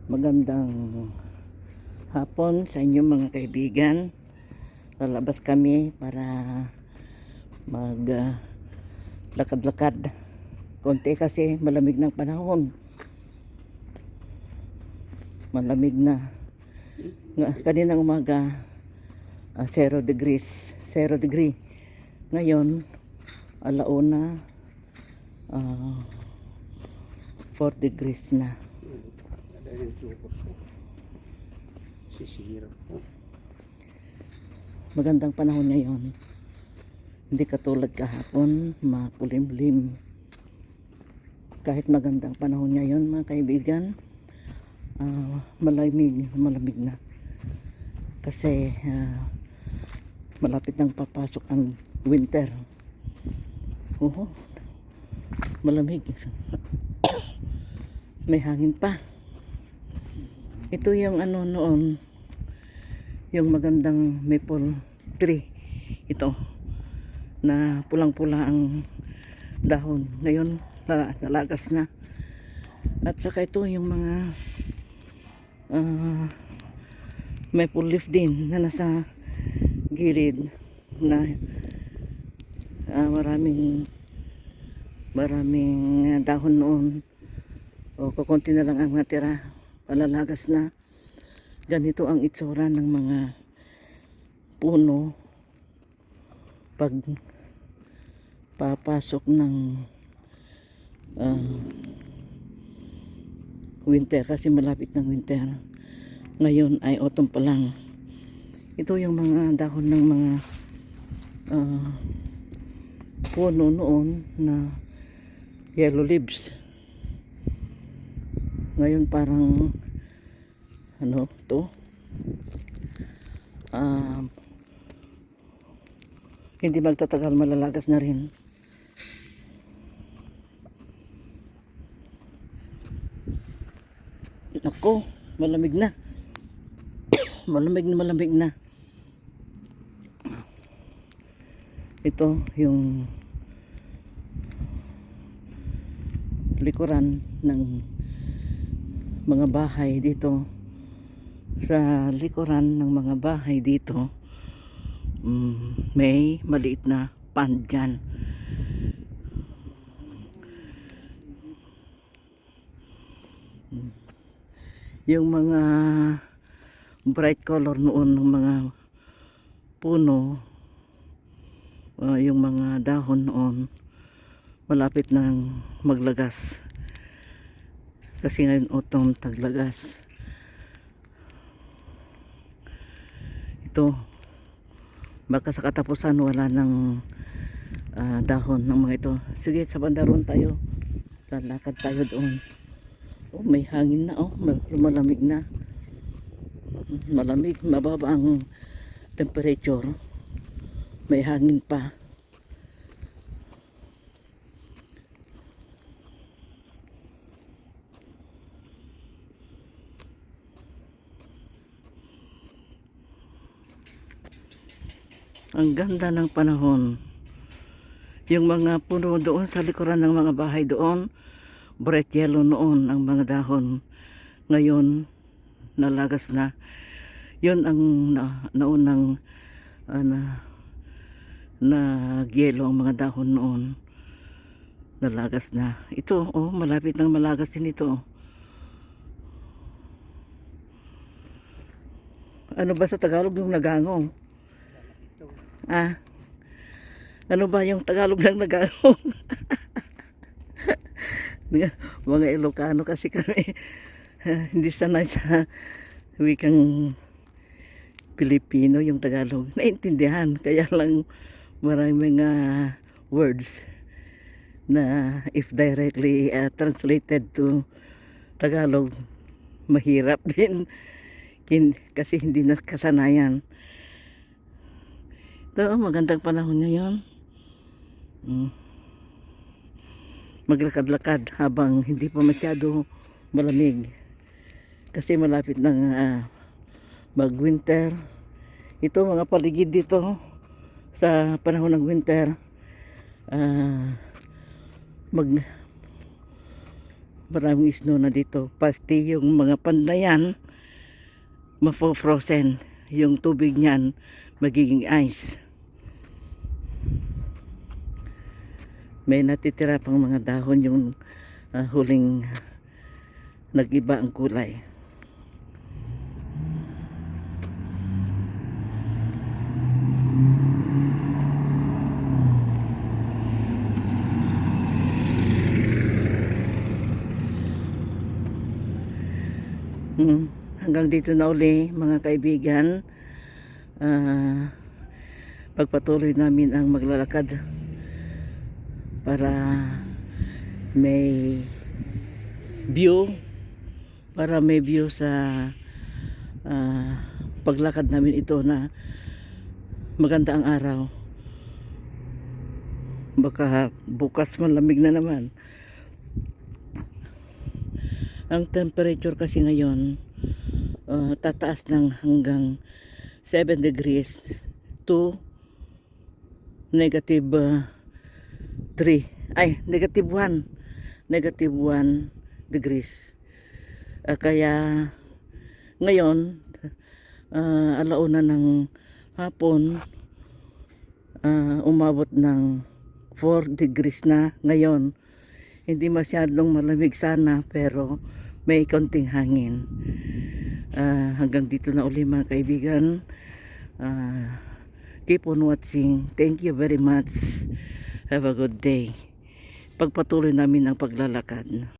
Magandang hapon sa inyo mga kaibigan. Lalabas kami para mag lakad-lakad konti kasi malamig ng panahon. Malamig na. Kaninang umaga 0 degree. Ngayon alauna 4 degrees na. Dahil yung chukos ko sisira po. Magandang panahon ngayon, hindi katulad kahapon makulimlim. Kahit magandang panahon ngayon mga kaibigan, malamig na kasi malapit nang papasok ang winter. Malamig. May hangin pa. Ito yung noon, yung magandang maple tree. Ito na pulang-pula ang dahon. Ngayon nalagas na. At saka ito yung mga maple leaf din na nasa gilid na maraming dahon noon. Kukunti na lang ang natira, palalagas na. Ganito ang itsura ng mga puno pag papasok ng winter, kasi malapit ng winter. Ngayon ay autumn pa lang. Ito yung mga dahon ng mga puno noon na yellow leaves. Ngayon parang hindi magtatagal, malalagas na rin. Nako, malamig na. malamig na. Ito yung likuran ng mga bahay dito. Sa likuran ng mga bahay dito, may maliit na pond dyan. Yung mga bright color noon ng mga puno, yung mga dahon noon malapit nang maglagas. Kasi ngayon autumn, taglagas. Ito, baka sa katapusan wala ng dahon ng mga ito. Sige, sa bandaron tayo. Lalakad tayo doon. May hangin na. Malamig na. Malamig, mababa ang temperature. May hangin pa. Ang ganda ng panahon. Yung mga puno doon sa likuran ng mga bahay doon, bright yellow noon ang mga dahon. Ngayon, nalagas na. Yun ang naunang yellow ang mga dahon noon. Nalagas na. Ito, malapit nang malagas din ito. Ano ba sa Tagalog yung nagangong? Ano ba yung Tagalog ng nagangong? Mga Ilocano kasi kami hindi sanay sa wikang Pilipino yung Tagalog. Naintindihan, kaya lang maraming mga words na if directly translated to Tagalog, mahirap din kasi hindi na kasanayan. Ito, magandang panahon ngayon. Maglakad-lakad habang hindi pa masyado malamig. Kasi malapit ng mag-winter. Ito, mga paligid dito sa panahon ng winter. Maraming snow na dito. Pasti yung mga pandayan, mafo-frozen. Yung tubig niyan, magiging ice. May natitira pang mga dahon yung huling nag-iba ang kulay. Hanggang dito na uli mga kaibigan. Pagpatuloy namin ang maglalakad para may view sa paglakad namin ito na maganda ang araw. Baka bukas malamig na naman. Ang temperature kasi ngayon tataas ng hanggang 7 degrees to negative 3 ay negative 1 degrees. Kaya ngayon alauna ng hapon, umabot ng 4 degrees na ngayon. Hindi masyadong malamig sana pero may konting hangin. Hanggang dito na uli mga kaibigan. Keep on watching. Thank you very much. Have a good day. Pagpatuloy namin ang paglalakad.